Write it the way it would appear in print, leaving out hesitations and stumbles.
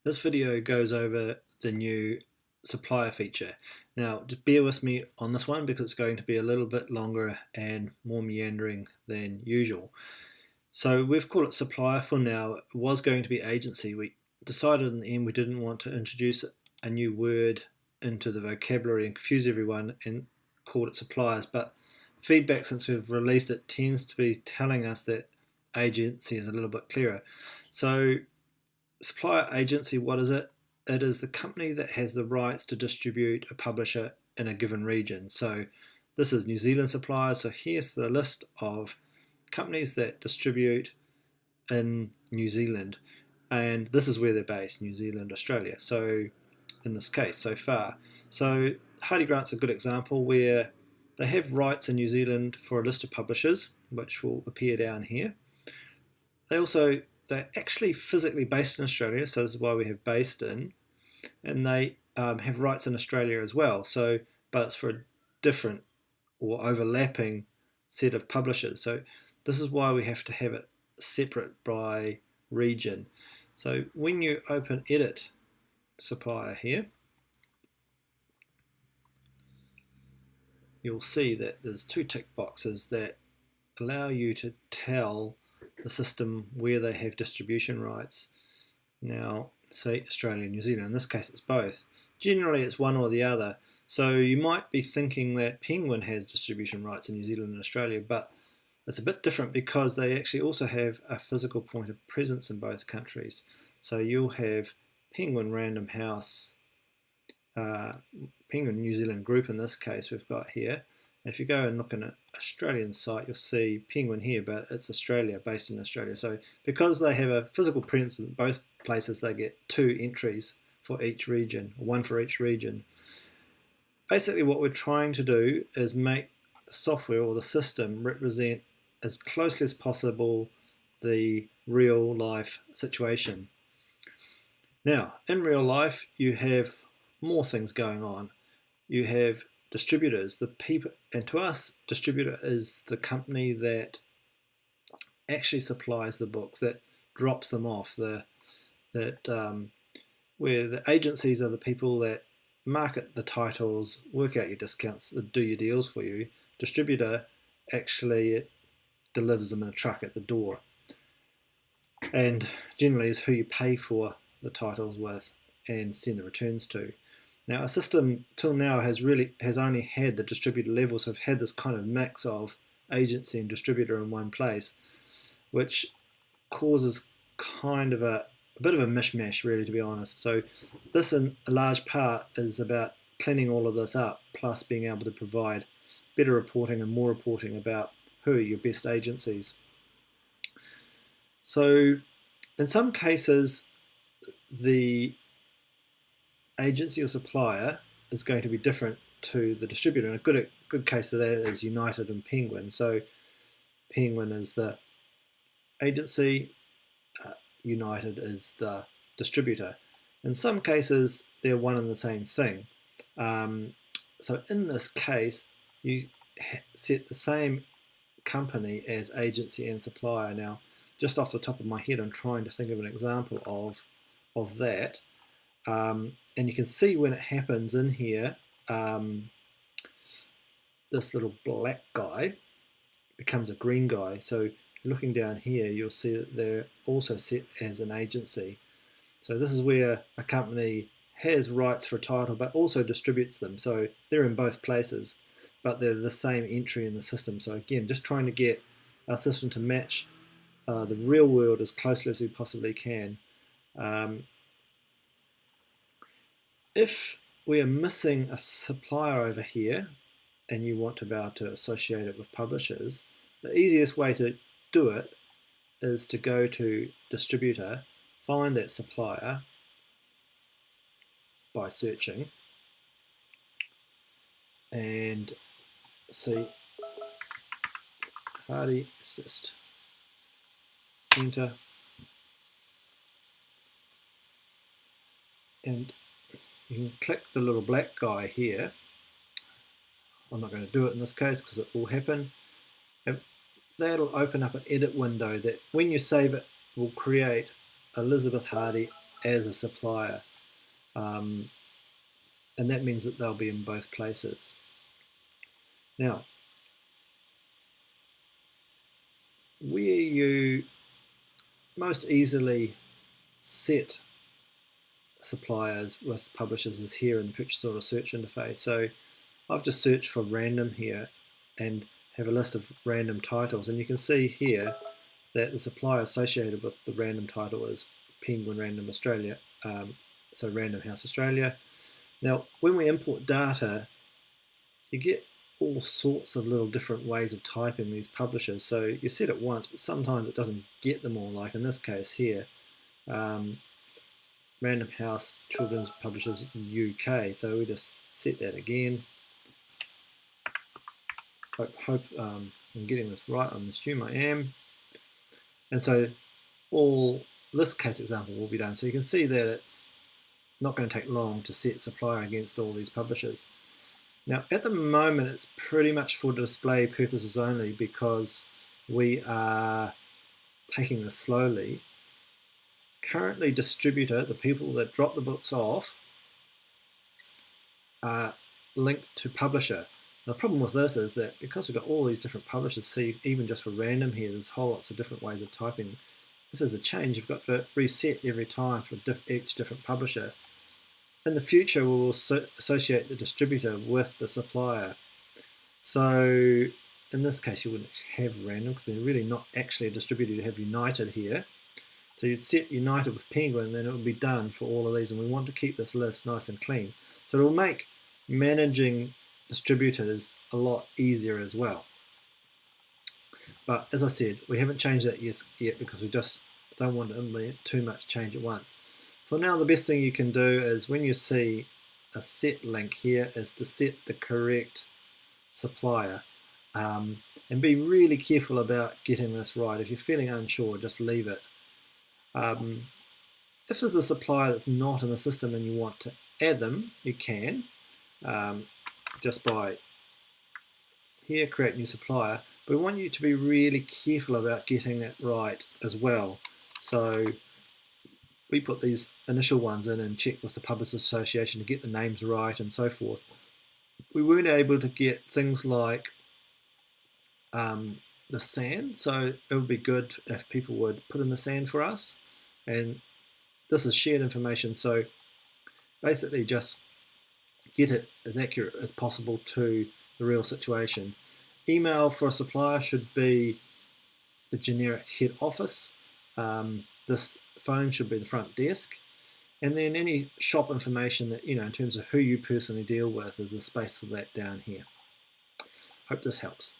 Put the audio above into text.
This video goes over the new supplier feature. Now, just bear with me on this one because it's going to be a little bit longer and more meandering than usual. So we've called it supplier for now. It was going to be agency. We decided in the end we didn't want to introduce a new word into the vocabulary and confuse everyone and called it suppliers, but feedback since we've released it tends to be telling us that agency is a little bit clearer. So Supplier Agency, what is it? It is the company that has the rights to distribute a publisher in a given region. So this is New Zealand suppliers. So here's the list of companies that distribute in New Zealand. And this is where they're based, New Zealand, Australia. So in this case, so far. So Hardy Grant's a good example where they have rights in New Zealand for a list of publishers, which will appear down here. They're actually physically based in Australia, so this is why we have based in, and they have rights in Australia as well. So, but it's for a different or overlapping set of publishers. So this is why we have to have it separate by region. So when you open Edit Supplier here, you'll see that there's two tick boxes that allow you to tell the system where they have distribution rights. Now, say Australia and New Zealand, in this case it's both. Generally it's one or the other. So you might be thinking that Penguin has distribution rights in New Zealand and Australia, but it's a bit different because they actually also have a physical point of presence in both countries. So you'll have Penguin Random House, Penguin New Zealand Group in this case we've got here. And if you go and look in an Australian site, you'll see Penguin here, but it's Australia, based in Australia. So because they have a physical presence in both places, they get two entries for each region, one for each region. Basically what we're trying to do is make the software or the system represent as closely as possible the real life situation. Now, in real life, you have more things going on. You have distributors, the people, and to us, distributor is the company that actually supplies the books, that drops them off, where the agencies are the people that market the titles, work out your discounts, do your deals for you. Distributor actually delivers them in a truck at the door, and generally is who you pay for the titles with and send the returns to. Now, a system till now has only had the distributor level, so I've had this kind of mix of agency and distributor in one place, which causes kind of a bit of a mishmash, really, to be honest. So this, in a large part, is about cleaning all of this up, plus being able to provide better reporting and more reporting about who are your best agencies. So in some cases, the agency or supplier is going to be different to the distributor, and a good case of that is United and Penguin. So Penguin is the agency, United is the distributor. In some cases they're one and the same thing. So in this case you set the same company as agency and supplier. Now, just off the top of my head, I'm trying to think of an example of that. And you can see when it happens in here, this little black guy becomes a green guy. So looking down here, you'll see that they're also set as an agency. So this is where a company has rights for a title but also distributes them. So they're in both places, but they're the same entry in the system. So again, just trying to get our system to match the real world as closely as we possibly can. If we are missing a supplier over here and you want to be able to associate it with publishers, the easiest way to do it is to go to Distributor, find that supplier by searching, and see Hardy, just enter, and you can click the little black guy here. I'm not going to do it in this case because it will happen. And that'll open up an edit window that when you save it will create Elizabeth Hardy as a supplier, and that means that they'll be in both places. Now, where you most easily set suppliers with publishers is here in the purchase order search interface. So I've just searched for random here and have a list of random titles, and you can see here that the supplier associated with the random title is Penguin Random Australia, so Random House Australia. Now, when we import data, you get all sorts of little different ways of typing these publishers. So you set it once, but sometimes it doesn't get them all, like in this case here. Random House Children's Publishers UK. So we just set that again. Hope I'm getting this right. I'm assuming I am. And so all this case example will be done. So you can see that it's not going to take long to set supplier against all these publishers. Now at the moment it's pretty much for display purposes only because we are taking this slowly. Currently Distributor, the people that drop the books off, are linked to publisher. Now, the problem with this is that because we've got all these different publishers, see even just for random here there's whole lots of different ways of typing. If there's a change you've got to reset every time for each different publisher. In the future we will associate the distributor with the supplier. So in this case you wouldn't have random because they're really not actually a distributor. You have United here. So you'd set United with Penguin, then it would be done for all of these, and we want to keep this list nice and clean. So it will make managing distributors a lot easier as well. But as I said, we haven't changed that yet because we just don't want to implement too much change at once. For now, the best thing you can do is when you see a set link here is to set the correct supplier, and be really careful about getting this right. If you're feeling unsure, just leave it. If there's a supplier that's not in the system and you want to add them, you can, just by here, create new supplier. But we want you to be really careful about getting it right as well. So we put these initial ones in and check with the Publishers Association to get the names right and so forth. We weren't able to get things like the SAN, so it would be good if people would put in the SAN for us. And this is shared information, so basically just get it as accurate as possible to the real situation. Email for a supplier should be the generic head office. This phone should be the front desk. And then any shop information that, in terms of who you personally deal with, there's a space for that down here. Hope this helps.